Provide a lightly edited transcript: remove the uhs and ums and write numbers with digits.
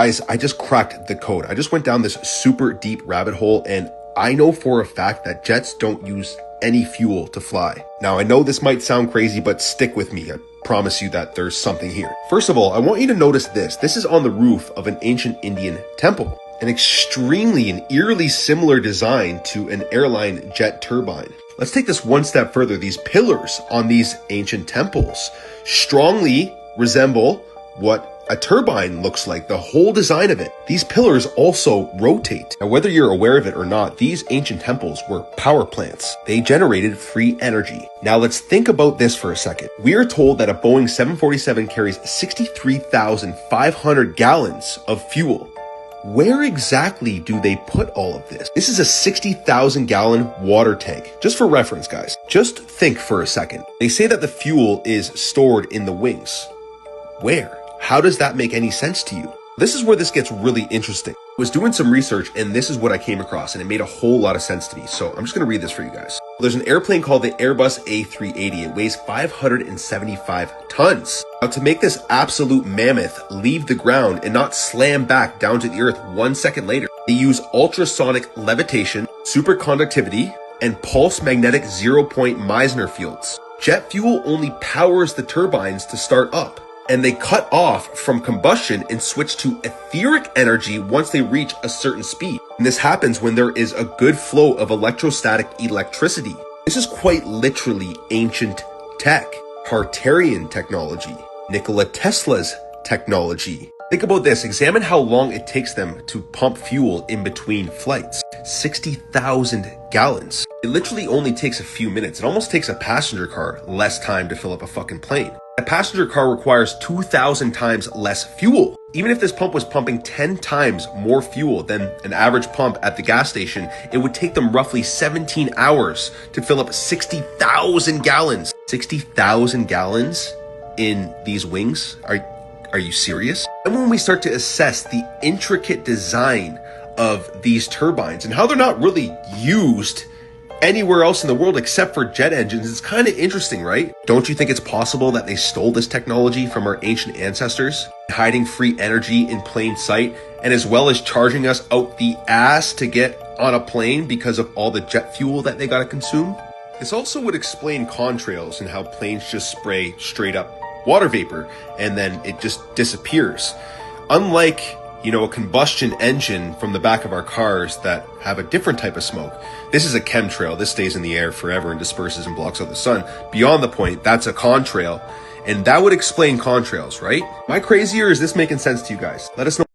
Guys, I just cracked the code. I just went down this super deep rabbit hole, and I know for a fact that jets don't use any fuel to fly. Now, I know this might sound crazy, but stick with me. I promise you that there's something here. First of all, I want you to notice this. This is on the roof of an ancient Indian temple. An extremely and eerily similar design to an airline jet turbine. Let's take this one step further. These pillars on these ancient temples strongly resemble what a turbine looks like, the whole design of it. These pillars also rotate. Now, whether you're aware of it or not, these ancient temples were power plants. They generated free energy. Now let's think about this for a second. We are told that a Boeing 747 carries 63,500 gallons of fuel. Where exactly do they put all of this? This is a 60,000 gallon water tank. Just for reference, guys, just think for a second. They say that the fuel is stored in the wings. Where? How does that make any sense to you? This is where this gets really interesting. I was doing some research and this is what I came across, and it made a whole lot of sense to me. So I'm just going to read this for you guys. There's an airplane called the Airbus A380. It weighs 575 tons. Now, to make this absolute mammoth leave the ground and not slam back down to the earth 1 second later, they use ultrasonic levitation, superconductivity, and pulse magnetic zero-point Meissner fields. Jet fuel only powers the turbines to start up, and they cut off from combustion and switch to etheric energy once they reach a certain speed. And this happens when there is a good flow of electrostatic electricity. This is quite literally ancient tech, Cartesian technology, Nikola Tesla's technology. Think about this. Examine how long it takes them to pump fuel in between flights. 60,000 gallons. It literally only takes a few minutes. It almost takes a passenger car less time to fill up a fucking plane. A passenger car requires 2,000 times less fuel. Even if this pump was pumping 10 times more fuel than an average pump at the gas station, it would take them roughly 17 hours to fill up 60,000 gallons. 60,000 gallons in these wings? Are you serious? And when we start to assess the intricate design of these turbines and how they're not really used anywhere else in the world except for jet engines, it's kind of interesting, right? Don't you think it's possible that they stole this technology from our ancient ancestors, hiding free energy in plain sight, and as well as charging us out the ass to get on a plane because of all the jet fuel that they gotta consume? This also would explain contrails and how planes just spray straight up water vapor and then it just disappears. Unlike, a combustion engine from the back of our cars that have a different type of smoke. This is a chemtrail. This stays in the air forever and disperses and blocks out the sun. Beyond the point, that's a contrail. And that would explain contrails, right? Am I crazy or is this making sense to you guys? Let us know.